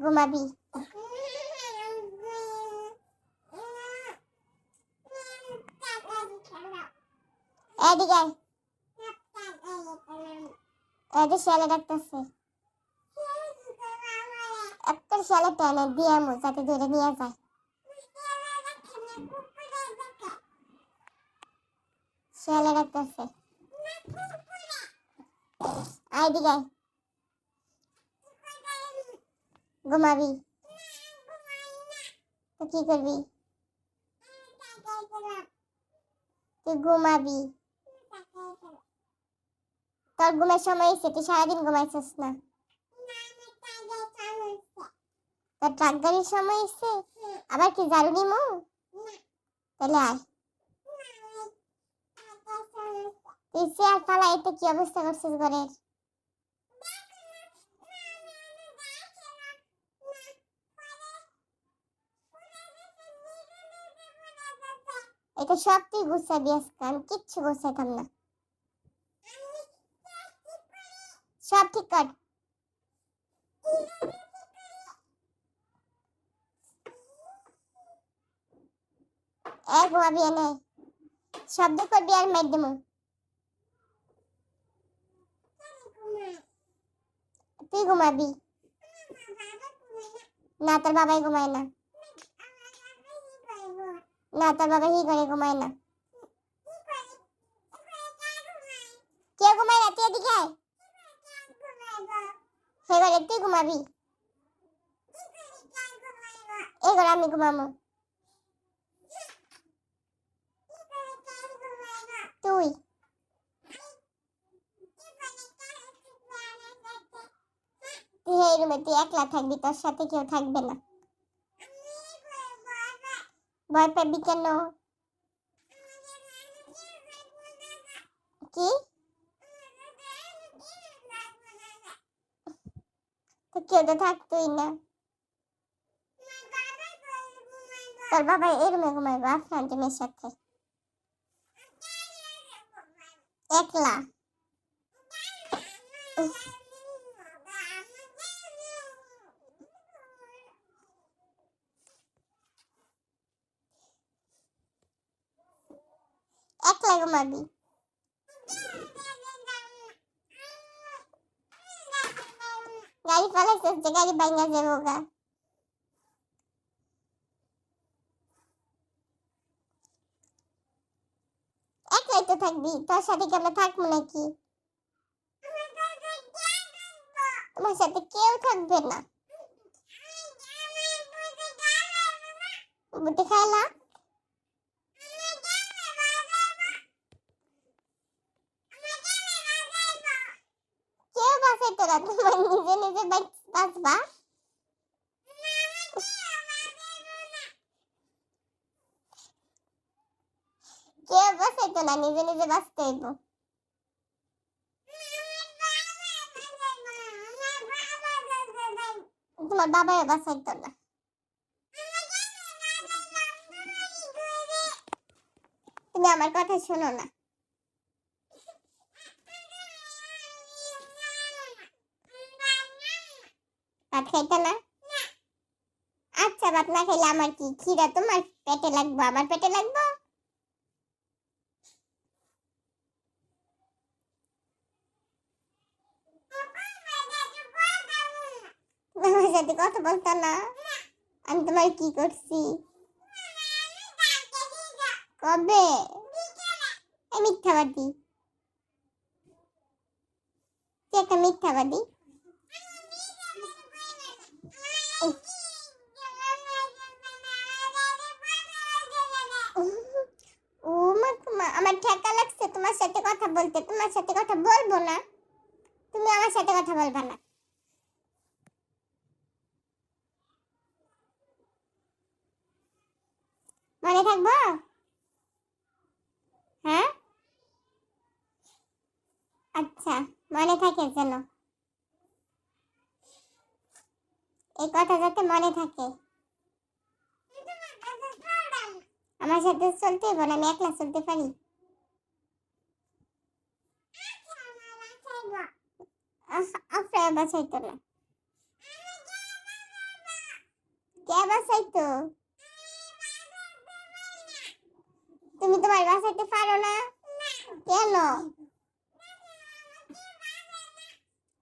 ঘুমাবি? এদিকে আয়। এদিকে শিয়ালে ডাকতেছে। একটা শিয়ালে টেনে দিয়ে যাতে ধরে নিয়ে যায়। শিয়ালে ডাকতেছে। এদিকে আয়। ঘুমাবি? তো কি করবি? তুই ঘুমাবি? তোর ঘুমের সময় হয়েছে, তুই সারাদিন ঘুমাইছিস না। তোর ট্রাক গাড়ির সময় হয়েছে, আবার কি ঝাড়ু নিমু? তাহলে আয়। তুই চেয়ার ফালা, এতে কি অবস্থা করছিস ঘরের? এটা সব তুই গুছাবি আজকে, আমি কিচ্ছু গুছাইতাম না। সব ঠিক কর। ঘুমাবি এনে শব্দ করবি আর মেরে দেবো। তুই ঘুমাবি? না, তোর বাবাই ঘুমায় না। না, তোর বাবা হি করে ঘুমায় না। কে ঘুমায় না? তুই এদিকে আয়। হে ঘরে তুই ঘুমাবি? এই ঘরে আমি ঘুমাবো। তুই তুই এই রুমে তুই একলা থাকবি, তোর সাথে কেউ থাকবে না। ভয় পাবি কেন? কি? তো কেউ তো থাকতোই না। তোর বাবা এই রুমে ঘুমাইবো আফরান সাথে একলা। একলা ঘুমাবি? গাড়ি পালাইছিস যে গাড়ি ভাঙা যাবো গা। একলাই তো থাকবি, তোর সাথে কেমন থাকবো নাকি? তোমার সাথে কেউ থাকবে না। বুটে খাইলা? কেউ বাঁচাইতো না, তোমার নিজে নিজে বাঁচবা। কেউ বাঁচাইতো না, নিজে নিজে বাঁচতে হইব। তোমার বাবাই বাঁচাইতো না। তুমি আমার কথা শোনো না। ভাত খাইতে না? আচ্ছা, ভাত না খাইলে আমার কি খিদা তোমার পেটে লাগবো, আমার পেটে লাগবো? আমার সাথে কথা বলতো না? আমি তোমার কি করছি? কবে? মিথ্যাবাদী, তুই একটা মিথ্যাবাদী। ও মা, আমার ঠেকা লাগছে তোমার সাথে কথা বলতে। তোমার সাথে কথা বলবো না, তুমি আমার সাথে কথা বলবা না। মনে থাকবো? হ্যাঁ, আচ্ছা, মনে থাকে যেন, এই কথা যাতে মনে থাকে। আমার সাথে চলতে হবে না, আমি একলা চলতে পারি। আফরা বাঁচাইতো না। কে বাঁচাইতো? তুমি তোমার বাঁচাইতে পারো না? কেন?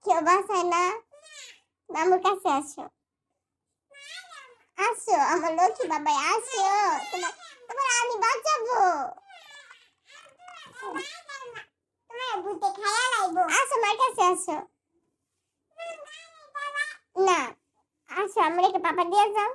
কেউ বাঁচায় না? মামুর কাছে আসো, আসো আমার লক্ষ্মী বাবাই, আসো। তোমার তোমার আমি বাঁচাবো। তোমার ভূতে খায়া লাইবো। আসো আমার কাছে আসো। না, আসো আমার একটা পাপা দিয়ে যাও।